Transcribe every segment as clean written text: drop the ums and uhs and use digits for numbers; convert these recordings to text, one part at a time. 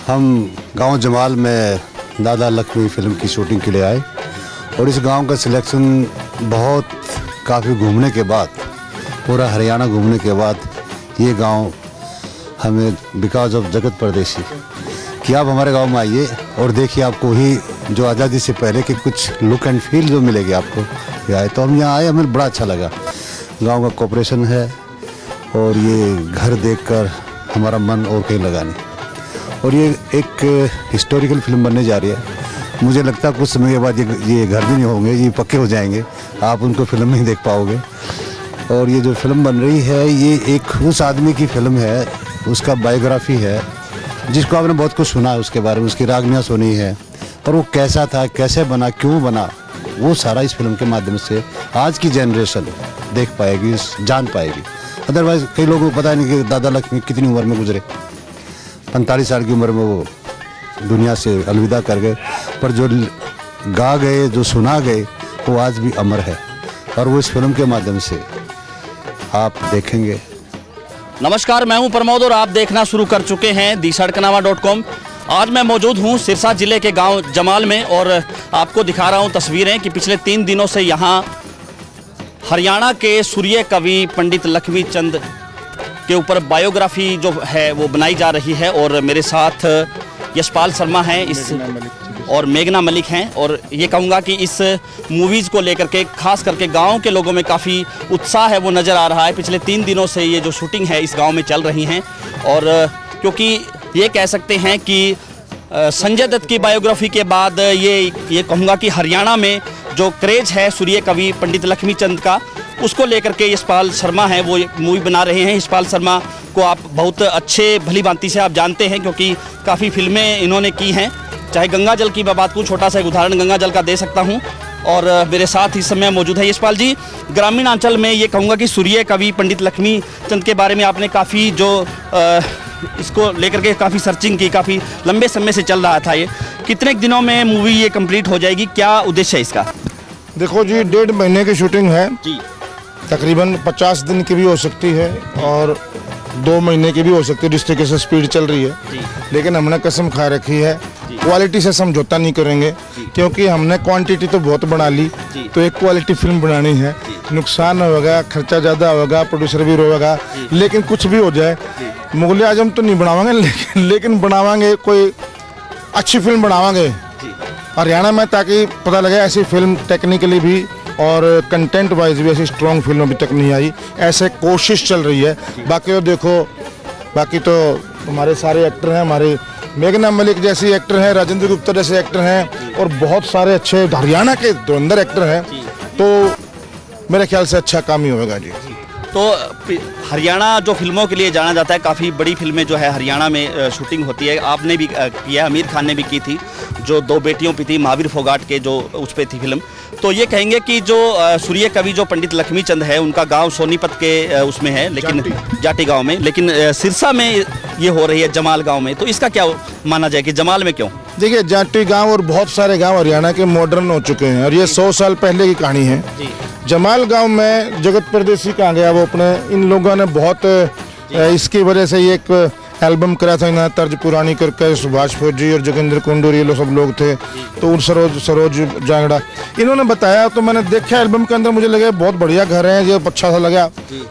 हम गांव जमाल में दादा लक्ष्मी फिल्म की शूटिंग के लिए आए और इस गांव का सिलेक्शन बहुत काफ़ी घूमने के बाद, पूरा हरियाणा घूमने के बाद ये गांव हमें बिकॉज ऑफ जगत परदेसी कि आप हमारे गांव में आइए और देखिए आपको ही जो आज़ादी से पहले के कुछ लुक एंड फील जो मिलेगी आपको। ये आए तो हम यहाँ आए, हमें बड़ा अच्छा लगा। गांव का कोऑपरेशन है और ये घर देखकर हमारा मन और कहीं लगा नहीं। और ये एक हिस्टोरिकल फिल्म बनने जा रही है। मुझे लगता है कुछ समय के बाद ये घर भी नहीं होंगे, ये पक्के हो जाएंगे, आप उनको फिल्म नहीं देख पाओगे। और ये जो फिल्म बन रही है ये एक उस आदमी की फिल्म है, उसका बायोग्राफी है जिसको आपने बहुत कुछ सुना है उसके बारे में, उसकी रागनियाँ सुनी है और वो कैसा था, कैसे बना, क्यों बना, वो सारा इस फिल्म के माध्यम से आज की जनरेशन देख पाएगी, जान पाएगी। अदरवाइज कई लोगों को पता नहीं कि दादा लक्ष्मी कितनी उम्र में गुजरे, 45 साल की उम्र में वो दुनिया से अलविदा कर गए, पर जो गा गए, जो सुना गए, वो आज भी अमर है और वो इस फिल्म के माध्यम से आप देखेंगे। नमस्कार, मैं हूं प्रमोद और आप देखना शुरू कर चुके हैं दी-सड़कनामा.com। आज मैं मौजूद हूं सिरसा जिले के गांव जमाल में और आपको दिखा रहा हूं तस्वीरें कि पिछले 3 दिनों से यहां हरियाणा के सूर्य कवि पंडित लक्ष्मी चंद के ऊपर बायोग्राफी जो है वो बनाई जा रही है। और मेरे साथ यशपाल शर्मा हैं इस और मेघना मलिक हैं और ये कहूँगा कि इस मूवीज़ को लेकर के खास करके गांव के लोगों में काफ़ी उत्साह है वो नज़र आ रहा है। पिछले 3 दिनों से ये जो शूटिंग है इस गांव में चल रही हैं और क्योंकि ये कह सकते हैं कि संजय दत्त की बायोग्राफी के बाद ये कहूँगा कि हरियाणा में जो क्रेज है सूर्य कवि पंडित लक्ष्मी चंद का, उसको लेकर के यशपाल शर्मा हैं वो एक मूवी बना रहे हैं। यशपाल शर्मा को आप बहुत अच्छे भली भांति से आप जानते हैं क्योंकि काफ़ी फिल्में इन्होंने की हैं। चाहे गंगा जल की मैं बात करूँ, छोटा सा एक उदाहरण गंगा जल का दे सकता हूँ। और मेरे साथ इस समय मौजूद है यशपाल जी। ग्रामीण अंचल में ये कहूँगा कि सूर्य कवि पंडित लक्ष्मी चंद के बारे में आपने काफ़ी जो इसको लेकर के काफ़ी सर्चिंग की, काफ़ी लंबे समय से चल रहा था। ये कितने दिनों में मूवी ये कंप्लीट हो जाएगी, क्या उद्देश्य है इसका? देखो जी, 1.5 महीने की शूटिंग है जी। तकरीबन 50 दिन की भी हो सकती है और 2 महीने की भी हो सकती है, जिस तरीके से स्पीड चल रही है जी। लेकिन हमने कसम खा रखी है क्वालिटी से समझौता नहीं करेंगे क्योंकि हमने क्वांटिटी तो बहुत बना ली, तो एक क्वालिटी फिल्म बनानी है। नुकसान होगा, खर्चा ज़्यादा होगा, प्रोड्यूसर भी रोएगा, लेकिन कुछ भी हो जाए मुगल आजम तो नहीं बनावांगे लेकिन बनावांगे, कोई अच्छी फिल्म बनावांगे हरियाणा में, ताकि पता लगे ऐसी फिल्म टेक्निकली भी और कंटेंट वाइज भी ऐसी स्ट्रॉन्ग फिल्म अभी तक नहीं आई। ऐसे कोशिश चल रही है। बाकी तो देखो, बाकी तो हमारे सारे एक्टर हैं, हमारे मेघना मलिक जैसी एक्टर हैं, राजेंद्र गुप्ता जैसे एक्टर हैं और बहुत सारे अच्छे हरियाणा के धुरंधर एक्टर हैं, तो मेरे ख्याल से अच्छा काम ही होगा जी। तो हरियाणा जो फिल्मों के लिए जाना जाता है, काफ़ी बड़ी फिल्में जो है हरियाणा में शूटिंग होती है। आपने भी किया, आमिर खान ने भी की थी, जो 2 बेटियों पे थी, महावीर फोगाट के जो उस पर थी फिल्म। तो ये कहेंगे कि जो सूर्य कवि जो पंडित लक्ष्मी चंद है उनका गांव सोनीपत के उसमें है, लेकिन जाटी गांव में, लेकिन सिरसा में ये हो रही है जमाल गांव में। तो इसका क्या माना जाए कि जमाल में क्यों? देखिए, जाटी गांव और बहुत सारे गांव हरियाणा के मॉडर्न हो चुके हैं और ये 100 साल पहले की कहानी है। जमाल गांव में जगत परदेसी कहाँ गया, वो अपने इन लोगों ने बहुत इसकी वजह से ये एक एल्बम करा था इन्हें, तर्ज पुरानी करके सुभाष फौजी और जोगिंदर कुंडूर ये लोग सब लोग थे, तो उन सरोज जांगड़ा इन्होंने बताया। तो मैंने देखा एल्बम के अंदर, मुझे लगा बहुत बढ़िया घर है, ये अच्छा सा लगा।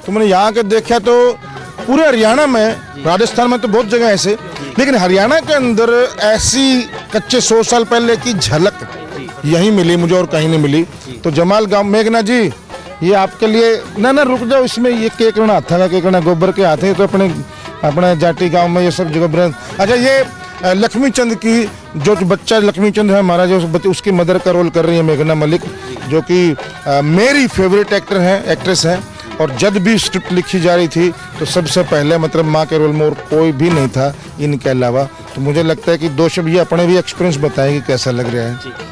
तो मैंने यहाँ के देखा तो पूरे हरियाणा में, राजस्थान में तो बहुत जगह ऐसे, लेकिन हरियाणा के अंदर ऐसी कच्चे 100 साल पहले की झलक यहीं मिली मुझे और कहीं नहीं मिली। तो जमाल गाँव, मेघना जी ये आपके लिए, ना रुक जाओ, इसमें ये केकड़ा हाथा का केकड़ा गोबर के हाथ है, तो अपने जाटी गांव में ये सब जगह। अच्छा, ये लक्ष्मी चंद की जो बच्चा लक्ष्मी चंद है हमारा, जो उसकी मदर का रोल कर रही है मेघना मलिक, जो कि मेरी फेवरेट एक्ट्रेस हैं। और जब भी स्क्रिप्ट लिखी जा रही थी तो सबसे पहले मतलब माँ के रोल में और कोई भी नहीं था इनके अलावा। तो मुझे लगता है कि 2 शब्द ये अपने भी एक्सपीरियंस बताएंगे कैसा लग रहा है।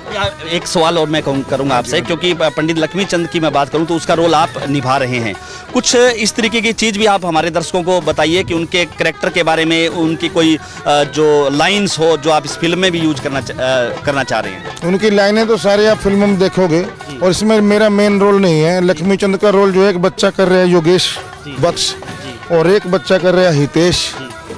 एक सवाल और मैं करूंगा आपसे, क्योंकि पंडित लक्ष्मी चंद की मैं बात करूं तो उसका रोल आप निभा रहे हैं। कुछ इस तरीके की चीज़ भी आप हमारे दर्शकों को बताइए कि उनके कैरेक्टर के बारे में, उनकी कोई जो लाइन्स हो जो आप इस फिल्म में भी यूज करना चाह रहे हैं। उनकी लाइनें तो सारे आप फिल्म में देखोगे और इसमें मेरा मेन रोल नहीं है। लक्ष्मी चंद का रोल जो एक बच्चा कर रहे हैं योगेश बख्श और एक बच्चा कर रहे हैं हितेश,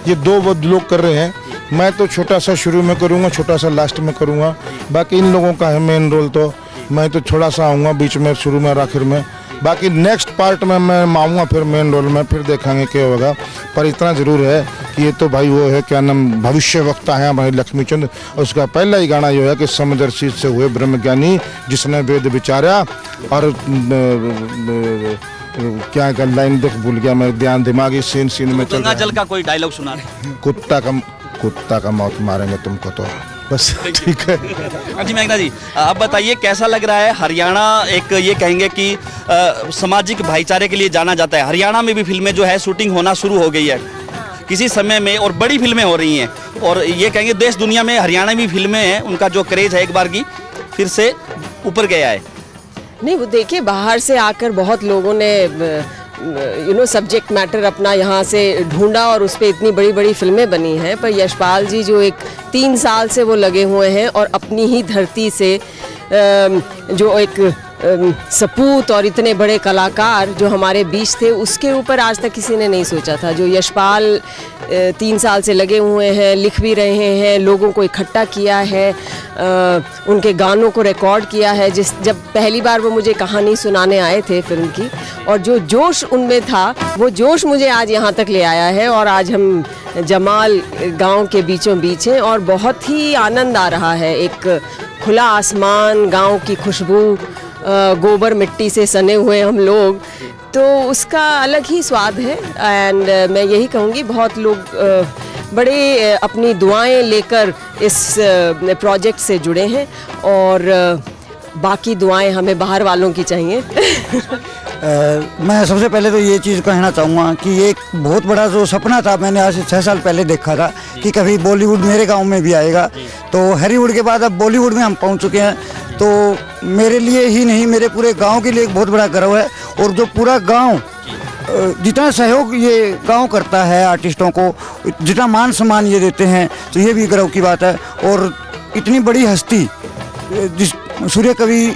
ये 2 लोग कर रहे हैं। मैं तो छोटा सा शुरू में करूँगा, छोटा सा लास्ट में करूँगा, बाकी इन लोगों का है मेन रोल, तो मैं तो थोड़ा सा आऊँगा बीच में, शुरू में और आखिर में, बाकी नेक्स्ट पार्ट में मैं आऊँगा फिर मेन रोल में, फिर देखेंगे क्या होगा। पर इतना ज़रूर है कि ये तो भाई वो है क्या नाम, भविष्य वक्ता है हमारे लक्ष्मीचंद, और उसका पहला ही गाना जो है कि समदर्शी से हुए ब्रह्मज्ञानी जिसने वेद विचारा, और क्या का लाइन देख भूल गया मैं, ध्यान दिमागी सीन में चल गंगा जल का कोई डायलॉग सुना रहे? कुत्ता का मौत मारेंगे तुमको तो बस। ठीक है। हाँ जी मेघना जी, आप बताइए कैसा लग रहा है? हरियाणा एक ये कहेंगे कि सामाजिक भाईचारे के लिए जाना जाता है। हरियाणा में भी फिल्में जो है शूटिंग होना शुरू हो गई है किसी समय में, और बड़ी फिल्में हो रही हैं, और ये कहेंगे देश दुनिया में हरियाणा में फिल्में हैं, उनका जो क्रेज है एक बार की फिर से ऊपर गया है। नहीं, वो देखिए बाहर से आकर बहुत लोगों ने सब्जेक्ट मैटर अपना यहाँ से ढूंढा और उस पर इतनी बड़ी बड़ी फिल्में बनी हैं, पर यशपाल जी जो 3 साल से वो लगे हुए हैं और अपनी ही धरती से जो एक सपूत और इतने बड़े कलाकार जो हमारे बीच थे, उसके ऊपर आज तक किसी ने नहीं सोचा था। जो यशपाल 3 साल से लगे हुए हैं, लिख भी रहे हैं, लोगों को इकट्ठा किया है, उनके गानों को रिकॉर्ड किया है। जब पहली बार वो मुझे कहानी सुनाने आए थे फिल्म की, और जो जोश उनमें था वो जोश मुझे आज यहाँ तक ले आया है, और आज हम जमाल गांव के बीचों बीच हैं और बहुत ही आनंद आ रहा है। एक खुला आसमान, गांव की खुशबू, गोबर मिट्टी से सने हुए हम लोग, तो उसका अलग ही स्वाद है। एंड मैं यही कहूँगी बहुत लोग बड़े अपनी दुआएं लेकर इस प्रोजेक्ट से जुड़े हैं, और बाकी दुआएं हमें बाहर वालों की चाहिए। मैं सबसे पहले तो ये चीज़ कहना चाहूँगा कि एक बहुत बड़ा जो सपना था, मैंने आज से 6 साल पहले देखा था कि कभी बॉलीवुड मेरे गांव में भी आएगा, तो हॉलीवुड के बाद अब बॉलीवुड में हम पहुँच चुके हैं। तो मेरे लिए ही नहीं, मेरे पूरे गांव के लिए एक बहुत बड़ा गर्व है, और जो पूरा गांव जितना सहयोग ये गांव करता है आर्टिस्टों को, जितना मान सम्मान ये देते हैं, तो ये भी गर्व की बात है। और इतनी बड़ी हस्ती जिस सूर्य कवि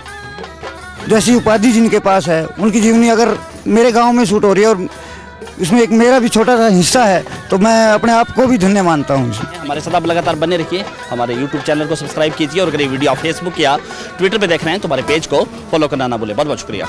जैसी उपाधि जिनके पास है, उनकी जीवनी अगर मेरे गांव में शूट हो रही है और इसमें एक मेरा भी छोटा सा हिस्सा है, तो मैं अपने आप को भी धन्य मानता हूँ। हमारे साथ आप लगातार बने रखिए, हमारे YouTube चैनल को सब्सक्राइब कीजिए, और अगर ये वीडियो आप फेसबुक या ट्विटर पे देख रहे हैं तो हमारे पेज को फॉलो करना ना भूलें। बहुत बहुत शुक्रिया।